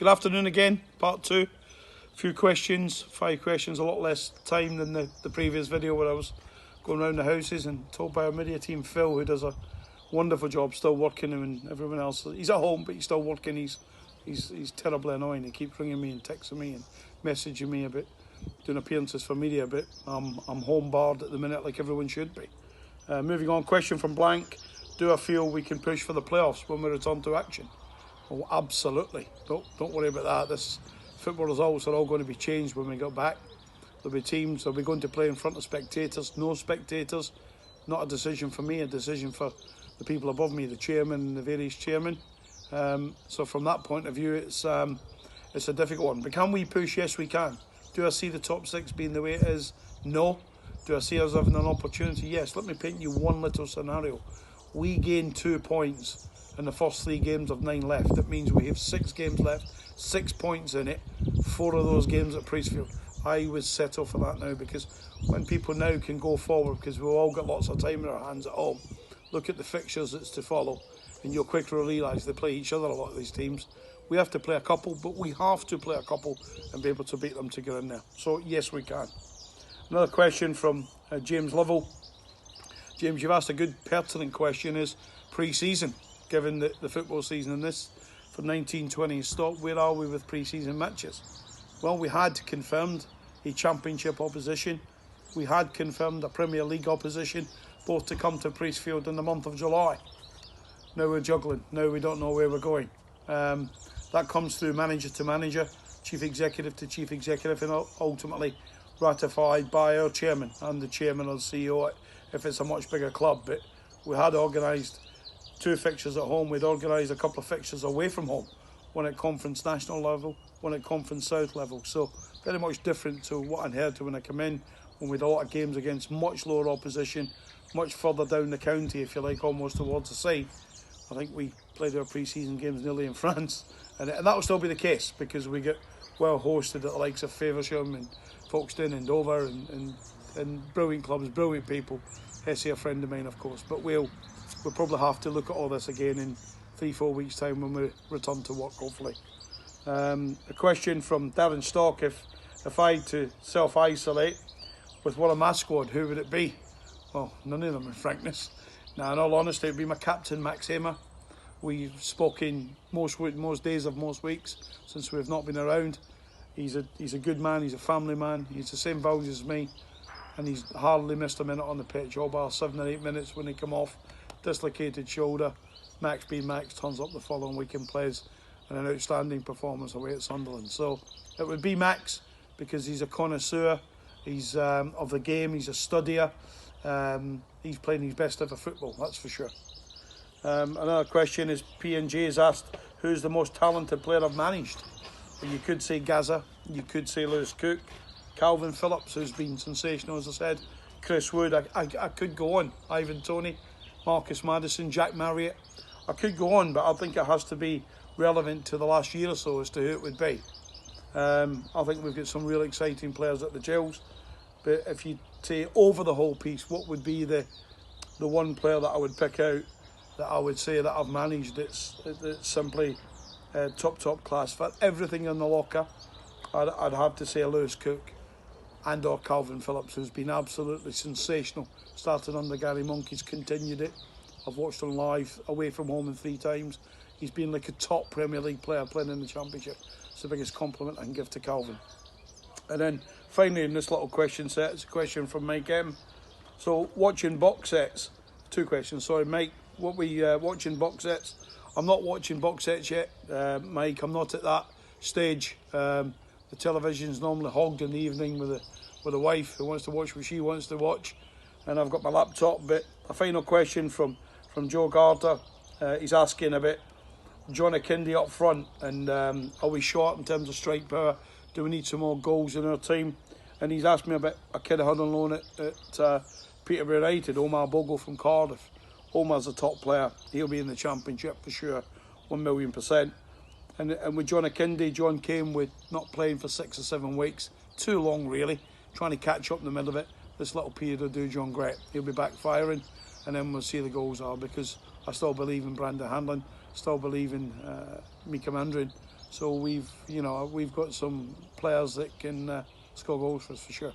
Good afternoon again, part two. A few questions, 5 questions, a lot less time than the previous video where I was going around the houses and told by our media team Phil, who does a wonderful job, still working, and everyone else. He's at home, but he's still working. He's terribly annoying. He keeps ringing me and texting me and messaging me about doing appearances for media, but I'm home barred at the minute, like everyone should be. Moving on, question from Blank. Do I feel we can push for the playoffs when we return to action? Oh, absolutely. Don't worry about that. This football results are all going to be changed when we get back. There'll be teams that'll be going to play in front of spectators, no spectators. Not a decision for me, a decision for the people above me, the chairman and the various chairmen. So from that point of view, it's a difficult one. But can we push? Yes, we can. Do I see the top 6 being the way it is? No. Do I see us having an opportunity? Yes. Let me paint you one little scenario. We gain 2 points in the first 3 games of 9 left. That means we have 6 games left, 6 points in it, 4 of those games at Preseason. I would settle for that now, because when people now can go forward, because we've all got lots of time in our hands at home, look at the fixtures that's to follow, and you'll quickly realise they play each other, a lot of these teams. We have to play a couple, but we have to play a couple and be able to beat them to get in there. So yes, we can. Another question from James Lovell. James, you've asked a good pertinent question. Is pre-season, given the football season in this for 1920 stopped, where are we with pre-season matches? Well, we had confirmed a championship opposition. We had confirmed a Premier League opposition, both to come to Priestfield in the month of July. Now we're juggling. Now we don't know where we're going. That comes through manager to manager, chief executive to chief executive, and ultimately ratified by our chairman and the chairman or the CEO if it's a much bigger club. But we had organised 2 fixtures at home. We'd organised a couple of fixtures away from home, one at Conference National level, one at Conference South level. So very much different to what I heard when I come in, when we had a lot of games against much lower opposition, much further down the county, if you like, almost towards the side. I think we played our pre-season games nearly in France, and that will still be the case because we get well hosted at the likes of Faversham and Folkestone and Dover and brilliant clubs, brilliant people. Hesse, a friend of mine, of course, but we'll probably have to look at all this again in 3-4 weeks' time when we return to work, hopefully. A question from Darren Stock. If I had to self-isolate with one of my squad, who would it be? Well, none of them, in frankness. Now, in all honesty, it would be my captain, Max Hamer. We've spoken most days of most weeks since we've not been around. He's a good man, he's a family man, he's the same values as me, and he's hardly missed a minute on the pitch, all bar 7 or 8 minutes when he come off. Dislocated shoulder. Max being Max turns up the following week and plays an outstanding performance away at Sunderland. So it would be Max, because he's a connoisseur, he's of the game, he's a studier, he's playing his best ever football, that's for sure. Another question is, P&J has asked, who's the most talented player I've managed? Well, you could say Gaza, you could say Lewis Cook, Calvin Phillips, who's been sensational, as I said, Chris Wood, I could go on, Ivan Toney, Marcus Maddison, Jack Marriott. I could go on, but I think it has to be relevant to the last year or so as to who it would be. I think we've got some really exciting players at the Gills, but if you say over the whole piece, what would be the one player that I would pick out that I would say that I've managed that's simply top class for everything in the locker? I'd have to say Lewis Cook and or Calvin Phillips, who's been absolutely sensational. Started under Gary Monk, he's continued it. I've watched him live away from home in 3 times. He's been like a top Premier League player playing in the Championship. It's the biggest compliment I can give to Calvin. And then finally in this little question set, it's a question from Mike M. So watching box sets, 2 questions, sorry Mike, what we watching box sets? I'm not watching box sets yet, Mike, I'm not at that stage. The television's normally hogged in the evening with a wife who wants to watch what she wants to watch, and I've got my laptop. But a final question from Joe Carter. He's asking about John Akindi up front, and are we short in terms of strike power? Do we need some more goals in our team? And he's asked me about a kid I had on loan at Peterborough United, Omar Bogle from Cardiff. Omar's a top player. He'll be in the Championship for sure, 1,000,000%. And with John Akindi, John came with not playing for 6 or 7 weeks. Too long, really. Trying to catch up in the middle of it. This little period will do John great. He'll be back firing, and then we'll see the goals are, because I still believe in Brandon Hanlon, still believe in Mika Mandrin, So we've got some players that can score goals for us for sure.